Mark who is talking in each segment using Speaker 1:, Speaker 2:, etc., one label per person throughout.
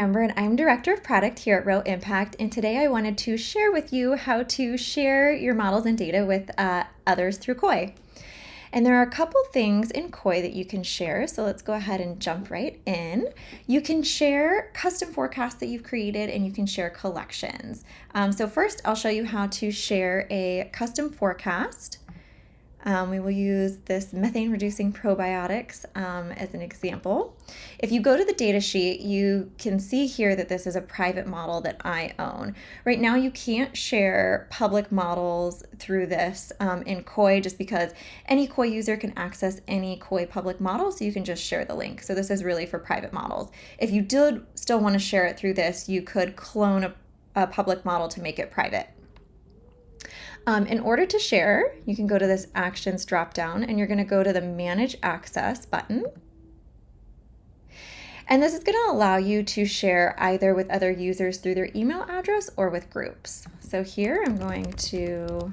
Speaker 1: Amber and I'm Director of Product here at Row Impact, and today I wanted to share with you how to share your models and data with others through Koi. And there are a couple things in Koi that you can share, so let's go ahead and jump right in. You can share custom forecasts that you've created, and you can share collections. So first, I'll show you how to share a custom forecast. We will use this methane reducing probiotics as an example. If you go to the data sheet, you can see here that this is a private model that I own. Right now you can't share public models through this in Koi just because any Koi user can access any Koi public model, so you can just share the link. So this is really for private models. If you did still want to share it through this, you could clone a public model to make it private. In order to share, you can go to this Actions dropdown and you're going to go to the Manage Access button. And this is going to allow you to share either with other users through their email address or with groups. So here I'm going to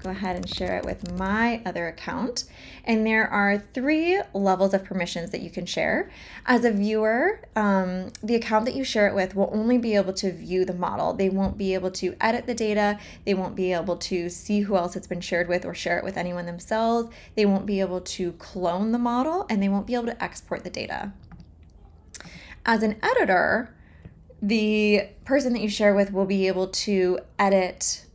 Speaker 1: go ahead and share it with my other account. And there are 3 levels of permissions that you can share. As a viewer, the account that you share it with will only be able to view the model. They won't be able to edit the data. They won't be able to see who else it's been shared with or share it with anyone themselves. They won't be able to clone the model, and they won't be able to export the data. As an editor, the person that you share with will be able to edit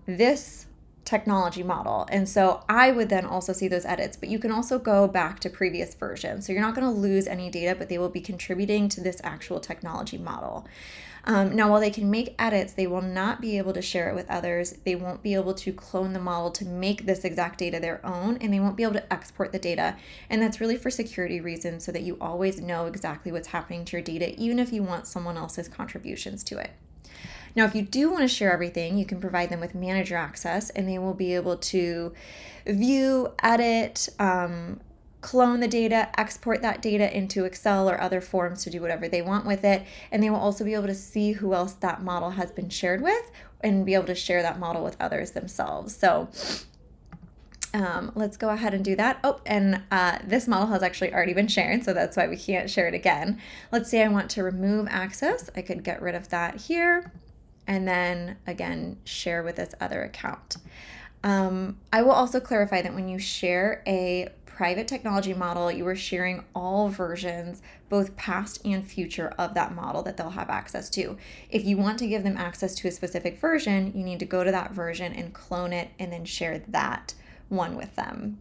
Speaker 1: this technology model. And so I would then also see those edits, but you can also go back to previous versions. So you're not going to lose any data, but they will be contributing to this actual technology model. Now, while they can make edits, they will not be able to share it with others. They won't be able to clone the model to make this exact data their own, and they won't be able to export the data. And that's really for security reasons, so that you always know exactly what's happening to your data, even if you want someone else's contributions to it. Now, if you do want to share everything, you can provide them with manager access, and they will be able to view, edit, clone the data, export that data into Excel or other forms to do whatever they want with it. And they will also be able to see who else that model has been shared with and be able to share that model with others themselves. So let's go ahead and do that. Oh, and this model has actually already been shared, so that's why we can't share it again. Let's say I want to remove access. I could get rid of that here, and then again, share with this other account. I will also clarify that when you share a private technology model, you are sharing all versions, both past and future, of that model that they'll have access to. If you want to give them access to a specific version, you need to go to that version and clone it and then share that one with them.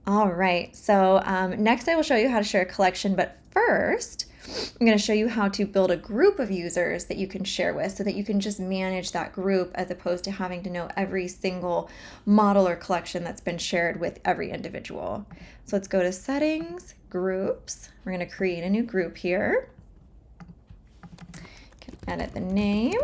Speaker 1: All right, so next I will show you how to share a collection, but first I'm going to show you how to build a group of users that you can share with, so that you can just manage that group as opposed to having to know every single model or collection that's been shared with every individual. So let's go to Settings, Groups. We're going to create a new group here. Can edit the name.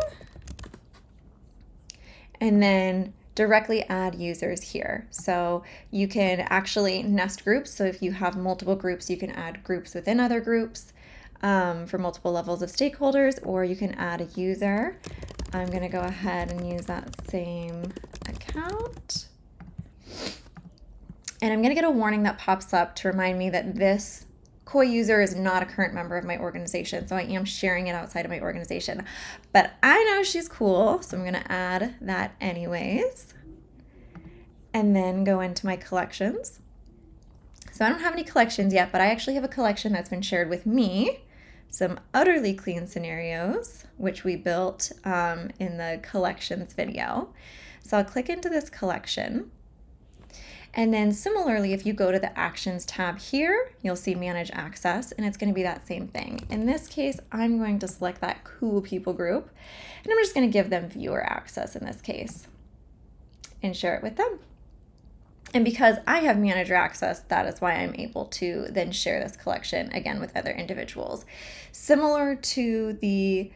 Speaker 1: And then directly add users here. So you can actually nest groups. So if you have multiple groups, you can add groups within other groups for multiple levels of stakeholders, or you can add a user. I'm going to go ahead and use that same account. And I'm going to get a warning that pops up to remind me that this Koi user is not a current member of my organization, so I am sharing it outside of my organization. But I know she's cool, so I'm going to add that anyways. And then go into my collections. So I don't have any collections yet, but I actually have a collection that's been shared with me. Some utterly clean scenarios, which we built in the collections video. So I'll click into this collection. And then similarly, if you go to the Actions tab here, you'll see Manage Access, and it's going to be that same thing. In this case, I'm going to select that cool people group, and I'm just going to give them viewer access in this case and share it with them. And because I have manager access, that is why I'm able to then share this collection again with other individuals. Similar to the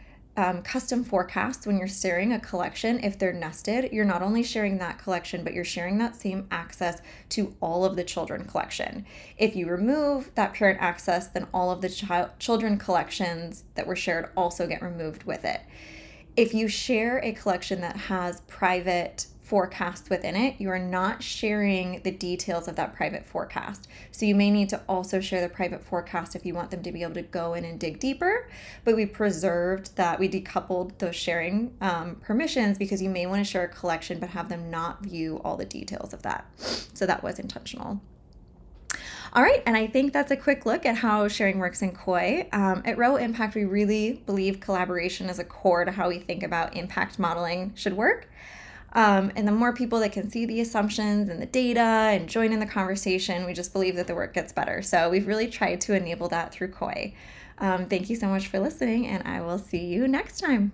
Speaker 1: custom forecasts, when you're sharing a collection, if they're nested, you're not only sharing that collection, but you're sharing that same access to all of the children collection. If you remove that parent access, then all of the children collections that were shared also get removed with it. If you share a collection that has private forecasts within it, you are not sharing the details of that private forecast. So you may need to also share the private forecast if you want them to be able to go in and dig deeper. But we preserved that, we decoupled those sharing permissions because you may want to share a collection but have them not view all the details of that. So that was intentional. All right, and I think that's a quick look at how sharing works in Koi. At Row Impact, we really believe collaboration is a core to how we think about impact modeling should work. And the more people that can see the assumptions and the data and join in the conversation, we just believe that the work gets better. So we've really tried to enable that through Koi. Thank you so much for listening, and I will see you next time.